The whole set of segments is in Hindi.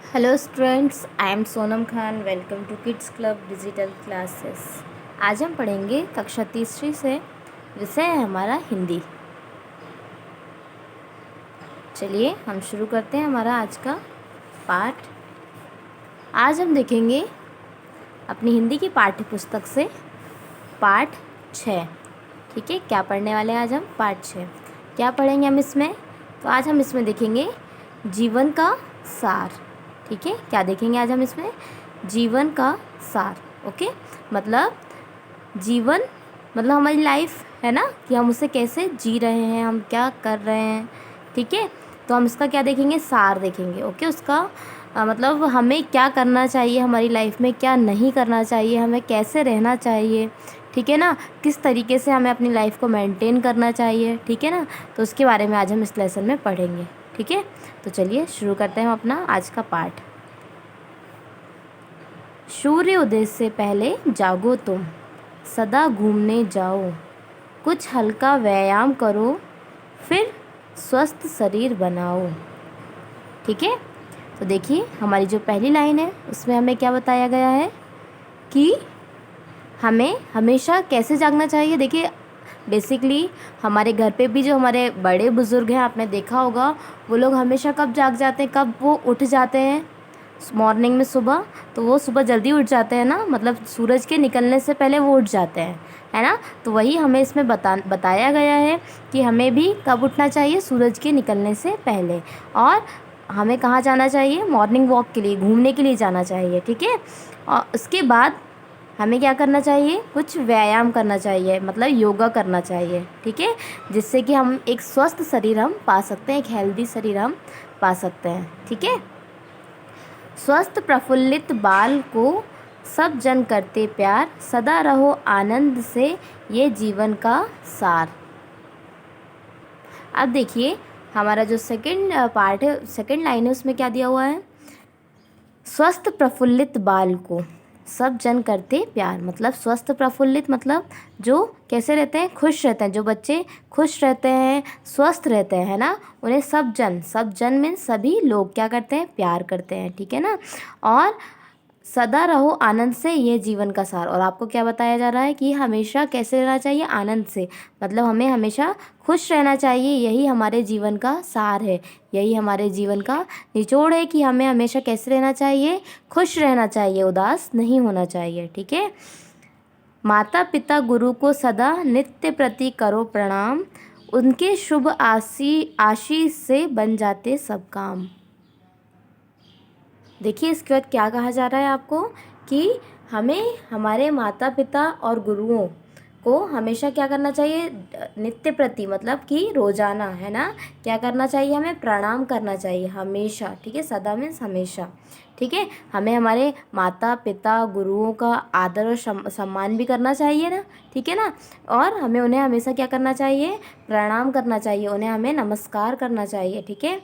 Hello students, I am Sonam Khan. Welcome to kids club digital classes. आज हम पढ़ेंगे कक्षा तीसरी से। विषय है हमारा हिंदी। चलिए हम शुरू करते हैं हमारा आज का पाठ। आज हम देखेंगे अपनी हिंदी की पाठ्य पुस्तक से पाठ 6। ठीक है, क्या पढ़ने वाले हैं आज हम? पाठ 6। क्या पढ़ेंगे हम इसमें? तो आज हम इसमें देखेंगे जीवन का सार। ठीक है, क्या देखेंगे आज हम इसमें? जीवन का सार। ओके, मतलब जीवन मतलब हमारी लाइफ है ना, कि हम उसे कैसे जी रहे हैं, हम क्या कर रहे हैं। ठीक है, तो हम इसका क्या देखेंगे? सार देखेंगे। ओके, उसका मतलब हमें क्या करना चाहिए हमारी लाइफ में, क्या नहीं करना चाहिए, हमें कैसे रहना चाहिए। ठीक है ना, किस तरीके से हमें अपनी लाइफ को मेंटेन करना चाहिए। ठीक है ना, तो उसके बारे में आज हम इस लेसन में पढ़ेंगे। ठीक है, तो चलिए शुरू करते हैं हम अपना आज का पाठ। सूर्य उदय से पहले जागो तुम, सदा घूमने जाओ, कुछ हल्का व्यायाम करो, फिर स्वस्थ शरीर बनाओ। ठीक है, तो देखिए हमारी जो पहली लाइन है उसमें हमें क्या बताया गया है कि हमें हमेशा कैसे जागना चाहिए। देखिए बेसिकली हमारे घर पे भी जो हमारे बड़े बुज़ुर्ग हैं, आपने देखा होगा, वो लोग हमेशा कब जाग जाते हैं, कब वो उठ जाते हैं? मॉर्निंग में, सुबह। तो वो सुबह जल्दी उठ जाते हैं ना, मतलब सूरज के निकलने से पहले वो उठ जाते हैं, है ना। तो वही हमें इसमें बताया गया है कि हमें भी कब उठना चाहिए? सूरज के निकलने से पहले। और हमें कहाँ जाना चाहिए? मॉर्निंग वॉक के लिए, घूमने के लिए जाना चाहिए। ठीक है, और उसके बाद हमें क्या करना चाहिए? कुछ व्यायाम करना चाहिए, मतलब योगा करना चाहिए। ठीक है, जिससे कि हम एक स्वस्थ शरीर हम पा सकते हैं, एक हेल्दी शरीर हम पा सकते हैं। ठीक है, स्वस्थ प्रफुल्लित बाल को सब जन करते प्यार, सदा रहो आनंद से, ये जीवन का सार। अब देखिए हमारा जो सेकंड पार्ट है, सेकंड लाइन है, उसमें क्या दिया हुआ है? स्वस्थ प्रफुल्लित बाल को सब जन करते प्यार। मतलब स्वस्थ प्रफुल्लित मतलब जो कैसे रहते हैं? खुश रहते हैं। जो बच्चे खुश रहते हैं, स्वस्थ रहते हैं, है ना, उन्हें सब जन मीन्स सभी लोग क्या करते हैं? प्यार करते हैं। ठीक है ना, और सदा रहो आनंद से, ये जीवन का सार। और आपको क्या बताया जा रहा है कि हमेशा कैसे रहना चाहिए? आनंद से। मतलब हमें हमेशा खुश रहना चाहिए, यही हमारे जीवन का सार है, यही हमारे जीवन का निचोड़ है कि हमें हमेशा कैसे रहना चाहिए? खुश रहना चाहिए, उदास नहीं होना चाहिए। ठीक है, माता पिता गुरु को सदा नित्य प्रति करो प्रणाम, उनके शुभ आशीष से बन जाते सब काम। देखिए इसके बाद क्या कहा जा रहा है आपको कि हमें हमारे माता पिता और गुरुओं को हमेशा क्या करना चाहिए? नित्य प्रति मतलब कि रोजाना, है ना, क्या करना चाहिए? हमें प्रणाम करना चाहिए हमेशा। ठीक है, सदा मीन्स हमेशा। ठीक है, हमें हमारे माता पिता गुरुओं का आदर और सम्मान भी करना चाहिए ना। ठीक है ना, और हमें उन्हें हमेशा क्या करना चाहिए? प्रणाम करना चाहिए, उन्हें हमें नमस्कार करना चाहिए। ठीक है,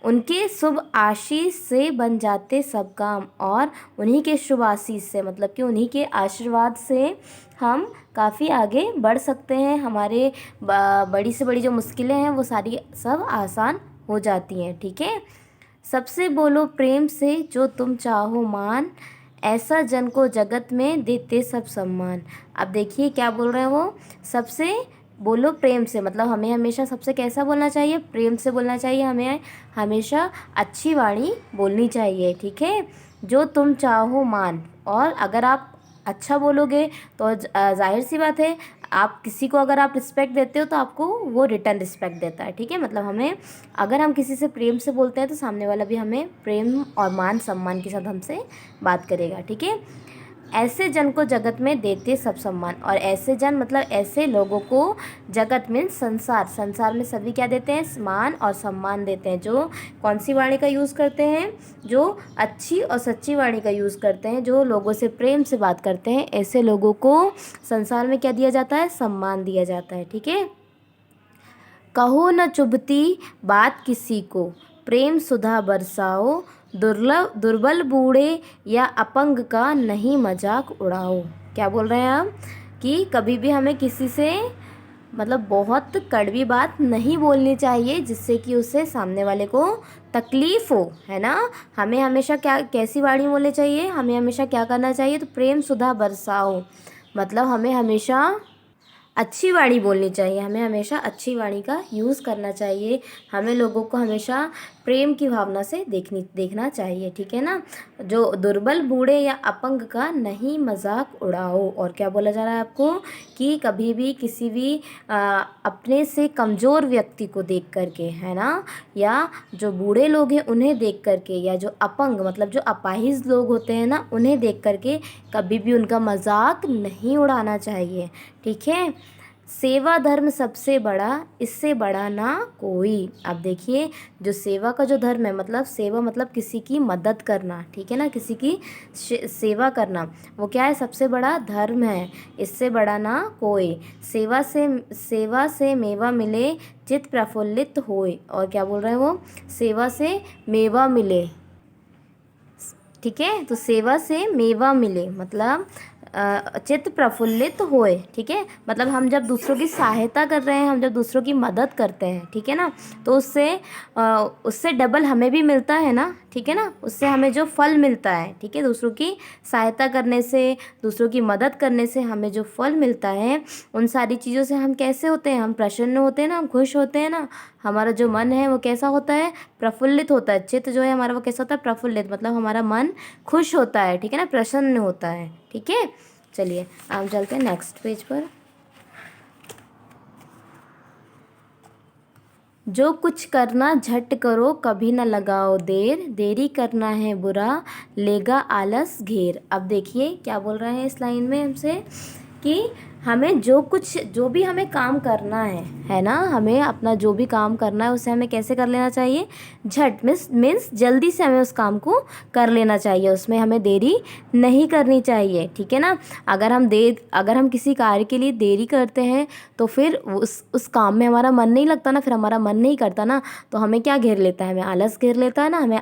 उनके शुभ आशीष से बन जाते सब काम, और उन्हीं के शुभ आशीष से मतलब कि उन्हीं के आशीर्वाद से हम काफ़ी आगे बढ़ सकते हैं। हमारे बड़ी से बड़ी जो मुश्किलें हैं वो सारी सब आसान हो जाती हैं। ठीक है, सबसे बोलो प्रेम से जो तुम चाहो मान, ऐसा जन को जगत में देते सब सम्मान। अब देखिए क्या बोल रहे हैं वो? सबसे बोलो प्रेम से, मतलब हमें हमेशा सबसे कैसा बोलना चाहिए? प्रेम से बोलना चाहिए, हमें हमेशा अच्छी वाणी बोलनी चाहिए। ठीक है, जो तुम चाहो मान। और अगर आप अच्छा बोलोगे तो जाहिर सी बात है, आप किसी को अगर आप रिस्पेक्ट देते हो तो आपको वो रिटर्न रिस्पेक्ट देता है। ठीक है, मतलब हमें अगर हम किसी से प्रेम से बोलते हैं तो सामने वाला भी हमें प्रेम और मान सम्मान के साथ हमसे बात करेगा। ठीक है, ऐसे जन को जगत में देते सब सम्मान। और ऐसे जन मतलब ऐसे लोगों को, जगत मीन्स संसार, संसार में सभी क्या देते हैं? मान और सम्मान देते हैं। जो कौन सी वाणी का यूज़ करते हैं? जो अच्छी और सच्ची वाणी का यूज़ करते हैं, जो लोगों से प्रेम से बात करते हैं, ऐसे लोगों को संसार में क्या दिया जाता है? सम्मान दिया जाता है। ठीक है, कहो न चुभती बात किसी को, प्रेम सुधा बरसाओ, दुर्बल बूढ़े या अपंग का नहीं मजाक उड़ाओ। क्या बोल रहे हैं हम? कि कभी भी हमें किसी से मतलब बहुत कड़वी बात नहीं बोलनी चाहिए जिससे कि उससे सामने वाले को तकलीफ़ हो, है ना। हमें हमेशा क्या कैसी वाणी बोलनी चाहिए, हमें हमेशा क्या करना चाहिए, तो प्रेम सुधा बरसाओ, मतलब हमें हमेशा अच्छी वाणी बोलनी चाहिए, हमें हमेशा अच्छी वाणी का यूज़ करना चाहिए, हमें लोगों को हमेशा प्रेम की भावना से देखना चाहिए, ठीक है ना। जो दुर्बल, बूढ़े या अपंग का नहीं मजाक उड़ाओ। और क्या बोला जा रहा है आपको कि कभी भी किसी भी अपने से कमज़ोर व्यक्ति को देख करके, है ना, या जो बूढ़े लोग हैं उन्हें देख करके, या जो अपंग मतलब जो अपाहिज लोग होते हैं ना उन्हें देख करके कभी भी उनका मजाक नहीं उड़ाना चाहिए, ठीक है। सेवा धर्म सबसे बड़ा, इससे बड़ा ना कोई। अब देखिए, जो सेवा का जो धर्म है, मतलब सेवा मतलब किसी की मदद करना, ठीक है ना, किसी की सेवा करना, वो क्या है, सबसे बड़ा धर्म है, इससे बड़ा ना कोई। सेवा से मेवा मिले, चित्त प्रफुल्लित होए। और क्या बोल रहे हैं वो, सेवा से मेवा मिले, ठीक है। तो सेवा से मेवा मिले मतलब चित्त प्रफुल्लित होए, ठीक है। मतलब हम जब दूसरों की सहायता कर रहे हैं, हम जब दूसरों की मदद करते हैं, ठीक है ना, तो उससे डबल हमें भी मिलता है ना, ठीक है ना, उससे हमें जो फल मिलता है, ठीक है, दूसरों की सहायता करने से, दूसरों की मदद करने से हमें जो फल मिलता है, उन सारी चीज़ों से हम कैसे होते हैं, हम प्रसन्न होते हैं ना, हम खुश होते हैं ना, हमारा जो मन है वो कैसा होता है, प्रफुल्लित होता है। चित्त जो है हमारा वो कैसा होता है, प्रफुल्लित, मतलब हमारा मन खुश होता है, ठीक है ना, प्रसन्न होता है, ठीक है। चलिए हम चलते हैं नेक्स्ट पेज पर। जो कुछ करना झट करो, कभी न लगाओ देर, देरी करना है बुरा, लेगा आलस घेर। अब देखिए क्या बोल रहे हैं इस लाइन में हमसे कि हमें जो भी हमें काम करना है ना, हमें अपना जो भी काम करना है उसे हमें कैसे कर लेना चाहिए, झट मीन्स जल्दी से हमें उस काम को कर लेना चाहिए, उसमें हमें देरी नहीं करनी चाहिए, ठीक है ना। अगर हम किसी कार्य के लिए देरी करते हैं तो फिर उस काम में हमारा मन नहीं लगता ना, फिर हमारा मन नहीं करता ना, तो हमें क्या घेर लेता है, हमें आलस घेर लेता है ना, हमें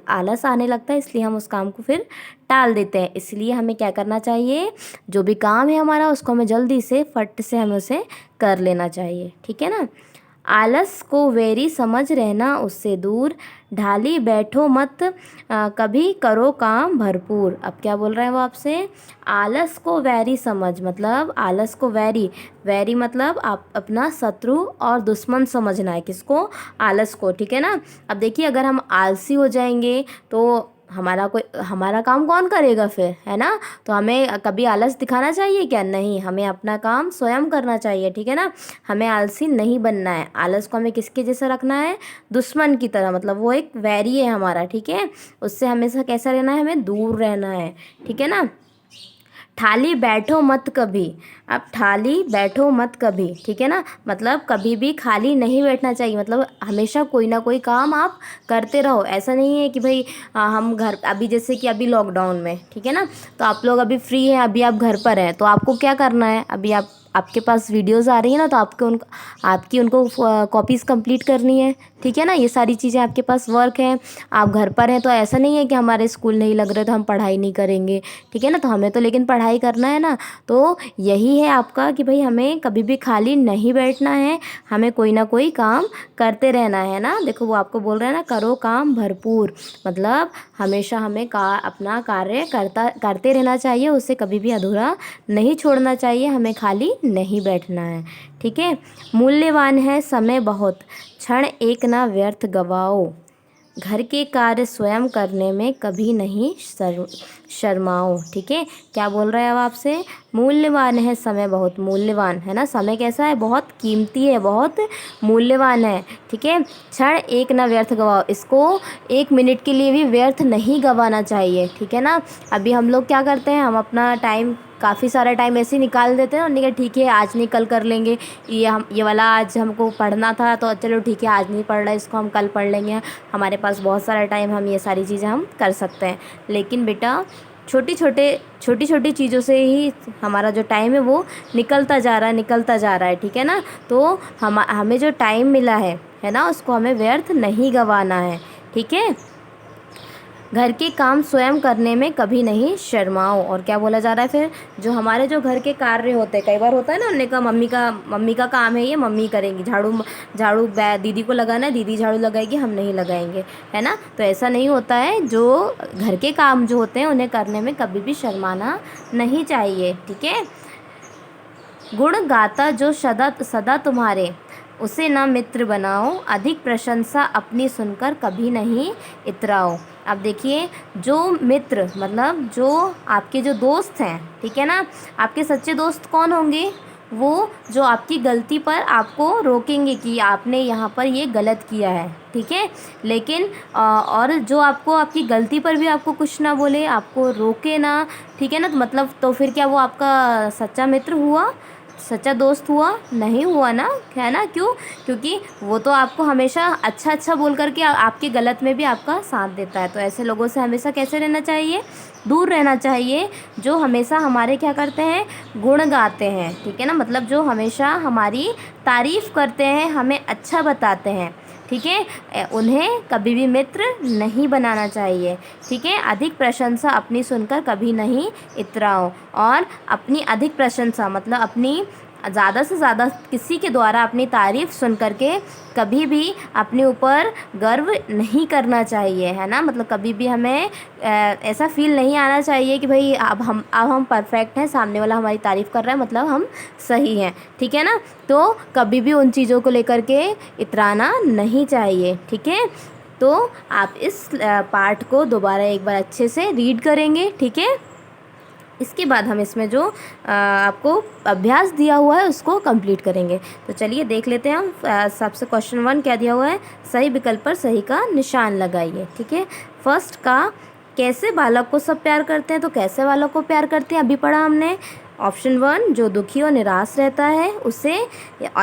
आलस आने लगता है, इसलिए हम उस काम को फिर टाल देते हैं। इसलिए हमें क्या करना चाहिए, जो भी काम है हमारा उसको हमें जल्दी से फट से हमें उसे कर लेना चाहिए, ठीक है ना। आलस को वैरी समझ रहना उससे दूर, ढाली बैठो मत कभी करो काम भरपूर। अब क्या बोल रहे हैं वो आपसे, आलस को वैरी समझ, मतलब आलस को वैरी मतलब आप अपना शत्रु और दुश्मन समझना है, किसको, आलस को, ठीक है ना। अब देखिए अगर हम आलसी हो जाएंगे तो हमारा काम कौन करेगा फिर, है ना। तो हमें कभी आलस दिखाना चाहिए क्या, नहीं, हमें अपना काम स्वयं करना चाहिए, ठीक है ना। हमें आलसी नहीं बनना है, आलस को हमें किसके जैसा रखना है, दुश्मन की तरह, मतलब वो एक वैरी है हमारा, ठीक है, उससे हमेशा कैसा रहना है, हमें दूर रहना है, ठीक है ना। ठाली बैठो मत कभी, अब ठाली बैठो मत कभी, ठीक है ना, मतलब कभी भी खाली नहीं बैठना चाहिए, मतलब हमेशा कोई ना कोई काम आप करते रहो। ऐसा नहीं है कि भाई हम घर, अभी जैसे कि अभी लॉकडाउन में, ठीक है ना, तो आप लोग अभी फ्री हैं, अभी आप घर पर हैं, तो आपको क्या करना है, अभी आपके पास वीडियोस आ रही है ना, तो आपकी उनको कॉपीज़ कंप्लीट करनी है, ठीक है ना। ये सारी चीज़ें आपके पास वर्क है, आप घर पर हैं, तो ऐसा नहीं है कि हमारे स्कूल नहीं लग रहे तो हम पढ़ाई नहीं करेंगे, ठीक है ना, तो हमें तो लेकिन पढ़ाई करना है ना। तो यही है आपका कि भाई हमें कभी भी खाली नहीं बैठना है, हमें कोई ना कोई काम करते रहना है ना। देखो वो आपको बोल रहे हैं ना, करो काम भरपूर, मतलब हमेशा हमें अपना कार्य करते रहना चाहिए, उसे कभी भी अधूरा नहीं छोड़ना चाहिए, हमें खाली नहीं बैठना है, ठीक है। मूल्यवान है समय बहुत, क्षण एक ना व्यर्थ गवाओ, घर के कार्य स्वयं करने में कभी नहीं शर्माओ, ठीक है। क्या बोल रहा है अब आपसे, मूल्यवान है समय बहुत, मूल्यवान है ना, समय कैसा है, बहुत कीमती है, बहुत मूल्यवान है, ठीक है। क्षण एक ना व्यर्थ गवाओ, इसको 1 मिनट के लिए भी व्यर्थ नहीं गंवाना चाहिए, ठीक है ना। अभी हम लोग क्या करते हैं, हम अपना टाइम, काफ़ी सारा टाइम ऐसे ही निकाल देते हैं और नहीं, ठीक है आज नहीं कल कर लेंगे, ये वाला आज हमको पढ़ना था तो चलो ठीक है आज नहीं पढ़ रहा, इसको हम कल पढ़ लेंगे, हमारे पास बहुत सारा टाइम, हम ये सारी चीज़ें हम कर सकते हैं। लेकिन बेटा छोटी छोटी चीज़ों से ही हमारा जो टाइम है वो निकलता जा रहा है, ठीक है ना। तो हमें जो टाइम मिला है ना, उसको हमें व्यर्थ नहीं गंवाना है, ठीक है। घर के काम स्वयं करने में कभी नहीं शर्माओ। और क्या बोला जा रहा है फिर, जो हमारे जो घर के कार्य होते हैं, कई बार होता है ना, उन्होंने कहा मम्मी का काम है, ये मम्मी करेंगी, झाड़ू दीदी को लगाना है, दीदी झाड़ू लगाएगी, हम नहीं लगाएंगे, है ना। तो ऐसा नहीं होता है, जो घर के काम जो होते हैं उन्हें करने में कभी भी शर्माना नहीं चाहिए, ठीक है। गुण गाता जो सदा सदा तुम्हारे, उसे ना मित्र बनाओ, अधिक प्रशंसा अपनी सुनकर कभी नहीं इतराओ। अब देखिए, जो मित्र मतलब जो आपके जो दोस्त हैं, ठीक है ना, आपके सच्चे दोस्त कौन होंगे, वो जो आपकी गलती पर आपको रोकेंगे कि आपने यहाँ पर ये गलत किया है, ठीक है। लेकिन और जो आपको आपकी गलती पर भी आपको कुछ ना बोले, आपको रोके ना, ठीक है ना, तो मतलब तो फिर क्या वो आपका सच्चा मित्र हुआ, सच्चा दोस्त हुआ? नहीं हुआ ना, है ना। क्यों? क्योंकि वो तो आपको हमेशा अच्छा अच्छा बोल करके आपकी गलत में भी आपका साथ देता है। तो ऐसे लोगों से हमेशा कैसे रहना चाहिए, दूर रहना चाहिए, जो हमेशा हमारे क्या करते हैं, गुण गाते हैं, ठीक है ना, मतलब जो हमेशा हमारी तारीफ़ करते हैं, हमें अच्छा बताते हैं, ठीक है, उन्हें कभी भी मित्र नहीं बनाना चाहिए, ठीक है। अधिक प्रशंसा अपनी सुनकर कभी नहीं इतराओ। और अपनी अधिक प्रशंसा मतलब अपनी ज़्यादा से ज़्यादा किसी के द्वारा अपनी तारीफ़ सुन करके कभी भी अपने ऊपर गर्व नहीं करना चाहिए, है ना। मतलब कभी भी हमें ऐसा फील नहीं आना चाहिए कि भाई अब हम परफेक्ट हैं, सामने वाला हमारी तारीफ़ कर रहा है मतलब हम सही हैं, ठीक है ना। तो कभी भी उन चीज़ों को लेकर के इतराना नहीं चाहिए, ठीक है। तो आप इस पार्ट को दोबारा एक बार अच्छे से रीड करेंगे, ठीक है। इसके बाद हम इसमें जो आपको अभ्यास दिया हुआ है उसको कंप्लीट करेंगे। तो चलिए देख लेते हैं हम। सबसे क्वेश्चन 1 क्या दिया हुआ है, सही विकल्प पर सही का निशान लगाइए, ठीक है। फर्स्ट का, कैसे बालक को सब प्यार करते हैं, तो कैसे बालक को प्यार करते हैं अभी पढ़ा हमने। ऑप्शन 1, जो दुखी और निराश रहता है उसे,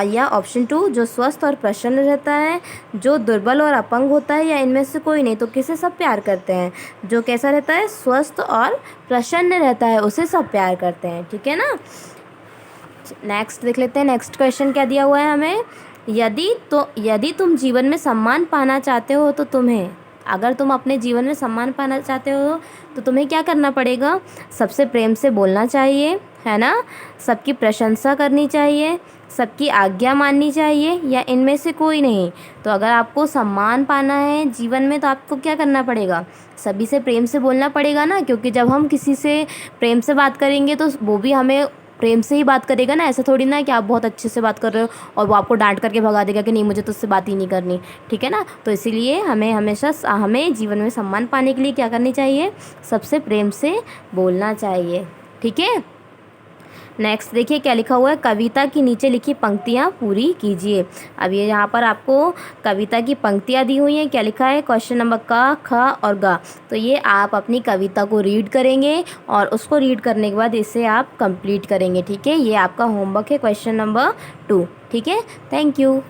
या ऑप्शन 2, जो स्वस्थ और प्रसन्न रहता है, जो दुर्बल और अपंग होता है, या इनमें से कोई नहीं। तो किसे सब प्यार करते हैं, जो कैसा रहता है, स्वस्थ और प्रसन्न रहता है उसे सब प्यार करते हैं, ठीक है ना। नेक्स्ट देख लेते हैं, नेक्स्ट क्वेश्चन क्या दिया हुआ है हमें। यदि तुम जीवन में सम्मान पाना चाहते हो तो तुम्हें, अगर तुम अपने जीवन में सम्मान पाना चाहते हो तो तुम्हें क्या करना पड़ेगा, सबसे प्रेम से बोलना चाहिए, है ना, सबकी प्रशंसा करनी चाहिए, सबकी आज्ञा माननी चाहिए, या इनमें से कोई नहीं। तो अगर आपको सम्मान पाना है जीवन में तो आपको क्या करना पड़ेगा, सभी से प्रेम से बोलना पड़ेगा ना, क्योंकि जब हम किसी से प्रेम से बात करेंगे तो वो भी हमें प्रेम से ही बात करेगा ना। ऐसा थोड़ी ना है कि आप बहुत अच्छे से बात कर रहे हो और वो आपको डांट करके भगा देगा कि नहीं मुझे तो उससे बात ही नहीं करनी, ठीक है ना। तो इसीलिए हमें हमेशा हमें जीवन में सम्मान पाने के लिए क्या करनी चाहिए, सबसे प्रेम से बोलना चाहिए, ठीक है। नेक्स्ट देखिए क्या लिखा हुआ है, कविता की नीचे लिखी पंक्तियाँ पूरी कीजिए। अब ये यहाँ पर आपको कविता की पंक्तियाँ दी हुई हैं, क्या लिखा है, क्वेश्चन नंबर क, ख और ग। तो ये आप अपनी कविता को रीड करेंगे और उसको रीड करने के बाद इसे आप कंप्लीट करेंगे, ठीक है। ये आपका होमवर्क है क्वेश्चन नंबर 2, ठीक है। Thank you.